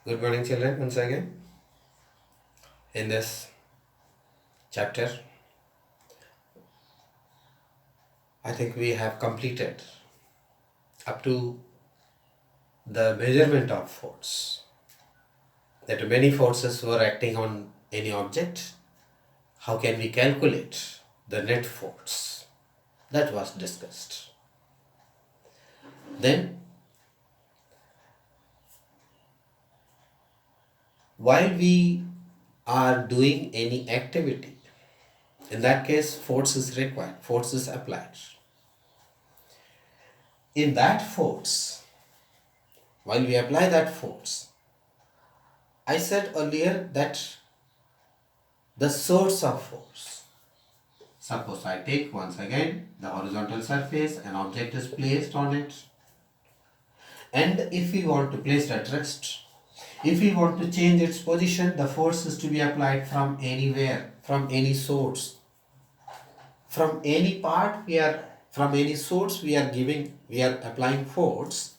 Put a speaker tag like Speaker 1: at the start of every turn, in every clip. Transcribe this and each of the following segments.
Speaker 1: Good morning, children. Once again, in this chapter, I think we have completed up to the measurement of force. That many forces were acting on any object. How can we calculate the net force? That was discussed. Then, while we are doing any activity, in that case, force is required, force is applied. In that force, while we apply that force, I said earlier that the source of force. Suppose I take once again the horizontal surface, an object is placed on it, and if we want to place it at rest, if we want to change its position, the force is to be applied from anywhere, from any source, from any part from any source we are applying force.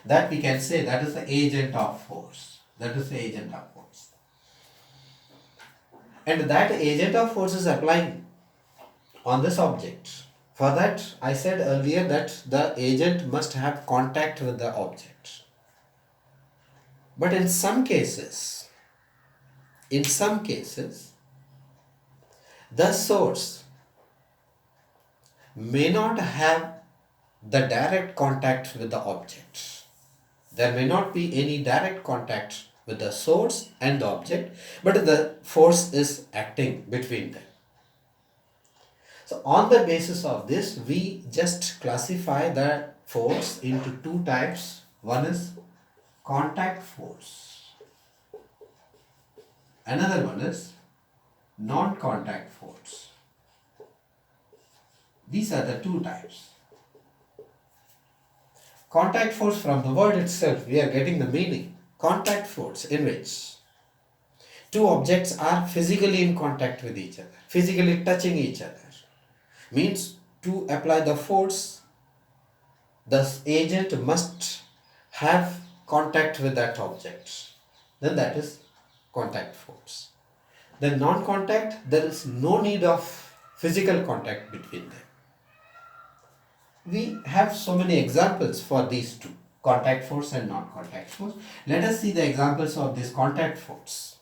Speaker 1: That we can say that is the agent of force. That is the agent of force. And that agent of force is applying on this object. For that, I said earlier that the agent must have contact with the object. But in some cases, the source may not have the direct contact with the object. There may not be any direct contact with the source and the object, but the force is acting between them. So on the basis of this, we just classify the force into two types. One is contact force. Another one is non-contact force. These are the two types. Contact force, from the word itself, we are getting the meaning. Contact force in which two objects are physically in contact with each other, physically touching each other. Means to apply the force, the agent must have contact with that object. Then that is contact force. Then non-contact, there is no need of physical contact between them. We have so many examples for these two, contact force and non-contact force. Let us see the examples of this contact force.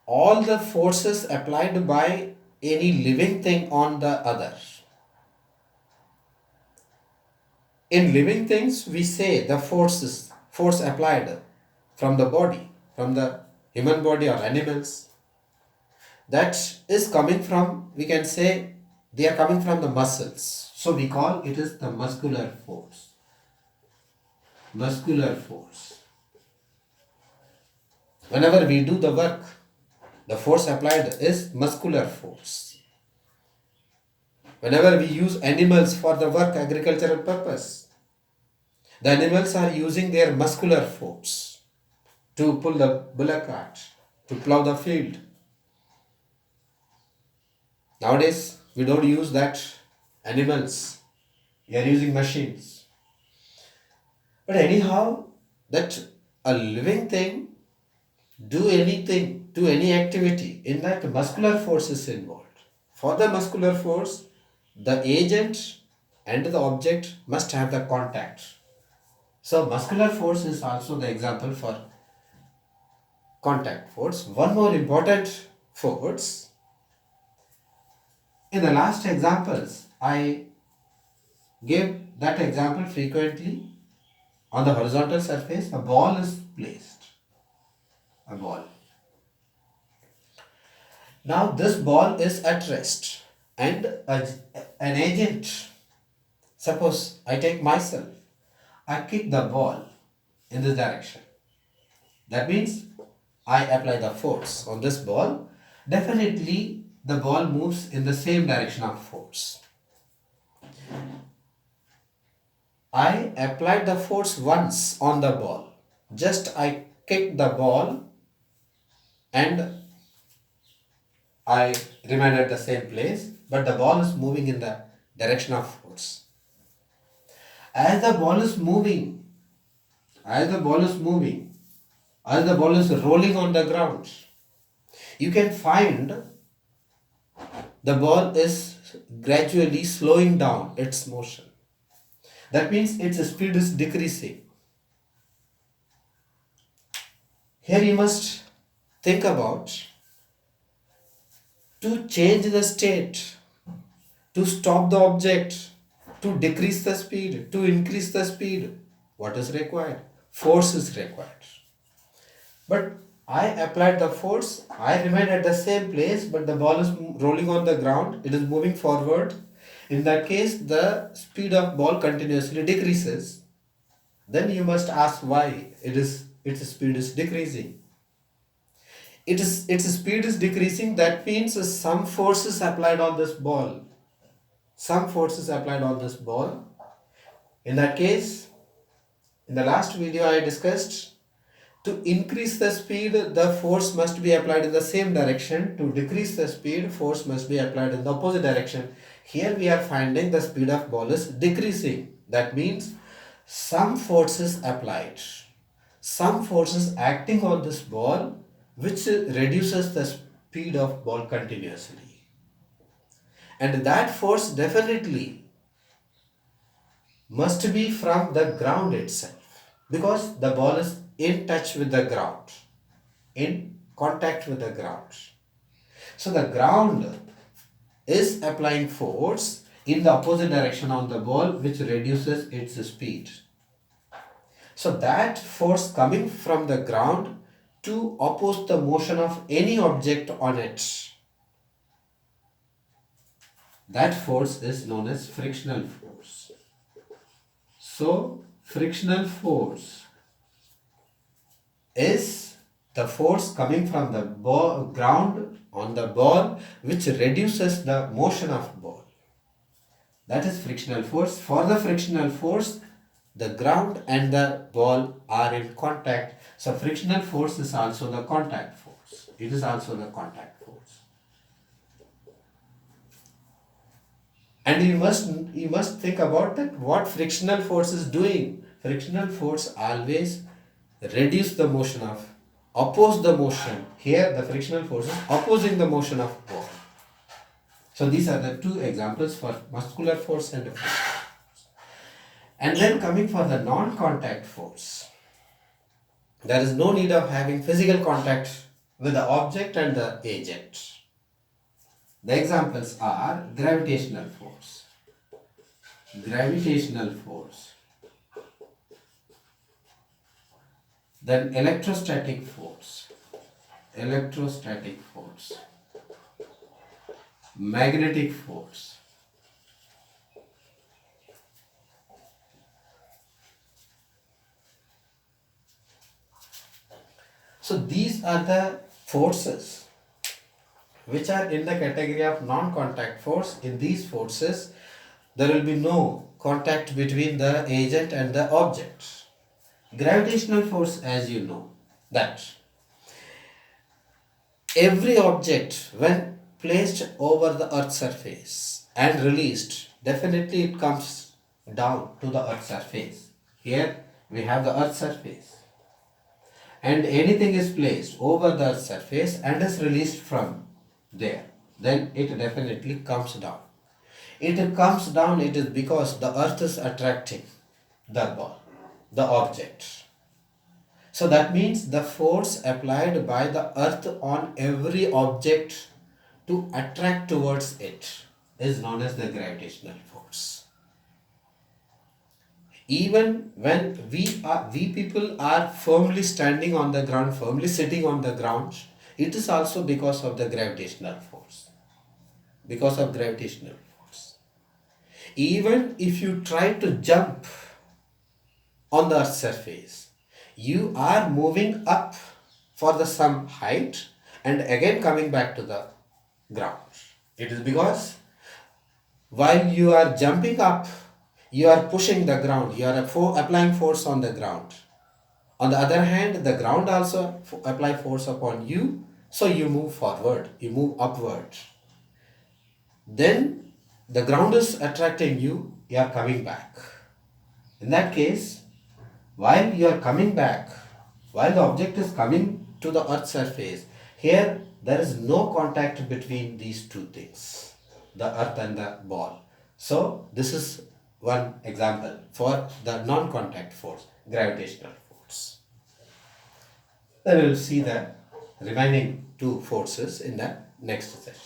Speaker 1: All the forces applied by any living thing on the other. In living things, we say the force applied from the body, from the human body or animals, that is coming from, we can say, they are coming from the muscles. So we call it is the muscular force. Muscular force. Whenever we do the work, the force applied is muscular force. Whenever we use animals for the work, agricultural purpose, the animals are using their muscular force to pull the bullock cart, to plow the field. Nowadays, we don't use that animals. We are using machines. But anyhow, that a living thing do anything, do any activity, in that muscular force is involved. For the muscular force, the agent and the object must have the contact. So muscular force is also the example for contact force. One more important force. In the last examples, I gave that example frequently. On the horizontal surface, a ball is placed. A ball. Now this ball is at rest and an agent, suppose I take myself, I kick the ball in this direction. That means I apply the force on this ball. Definitely the ball moves in the same direction of force. I applied the force once on the ball. Just I kicked the ball and I remained at the same place, but the ball is moving in the direction of force. As the ball is moving, as the ball is moving, as the ball is rolling on the ground, you can find the ball is gradually slowing down its motion. That means its speed is decreasing. Here you must think about to change the state, to stop the object, to decrease the speed, to increase the speed. What is required? Force is required. But I applied the force, I remained at the same place, but the ball is rolling on the ground, it is moving forward. In that case, the speed of ball continuously decreases. Then you must ask why its speed is decreasing. Its speed is decreasing, that means some forces applied on this ball. Some forces applied on this ball. In that case, in the last video I discussed, to increase the speed, the force must be applied in the same direction. To decrease the speed, force must be applied in the opposite direction. Here we are finding the speed of ball is decreasing. That means some forces applied, some forces acting on this ball, which reduces the speed of ball continuously. And that force definitely must be from the ground itself, because the ball is in touch with the ground, in contact with the ground. So the ground is applying force in the opposite direction on the ball, which reduces its speed. So that force coming from the ground to oppose the motion of any object on it, that force is known as frictional force. So frictional force is the force coming from the ground on the ball, which reduces the motion of ball. That is frictional force. For the frictional force, the ground and the ball are in contact. So frictional force is also the contact force. It is also the contact force. And you must think about that, what frictional force is doing. Frictional force always reduce the motion of, oppose the motion. Here the frictional force is opposing the motion of ball. So these are the two examples for muscular force and frictional force. And then coming for the non-contact force, there is no need of having physical contact with the object and the agent. The examples are gravitational force, then electrostatic force, magnetic force, so these are the forces which are in the category of non-contact force. In these forces, there will be no contact between the agent and the object. Gravitational force, as you know, that every object when placed over the earth's surface and released, definitely it comes down to the earth's surface. Here we have the earth's surface, and anything is placed over the earth's surface and is released from there, then it definitely comes down. It comes down, it is because the earth is attracting the ball, the object. So that means the force applied by the earth on every object to attract towards it is known as the gravitational force. Even when we people are firmly standing on the ground, firmly sitting on the ground, it is also because of the gravitational force. Because of gravitational force. Even if you try to jump on the earth's surface, you are moving up for the some height and again coming back to the ground. It is because while you are jumping up, you are pushing the ground, you are applying force on the ground. On the other hand, the ground also apply force upon you, so you move forward, you move upward. Then the ground is attracting you, you are coming back. In that case, While you are coming back, while the object is coming to the earth's surface, here there is no contact between these two things, the earth and the ball. So this is one example for the non-contact force, gravitational force. Then we will see the remaining two forces in the next session.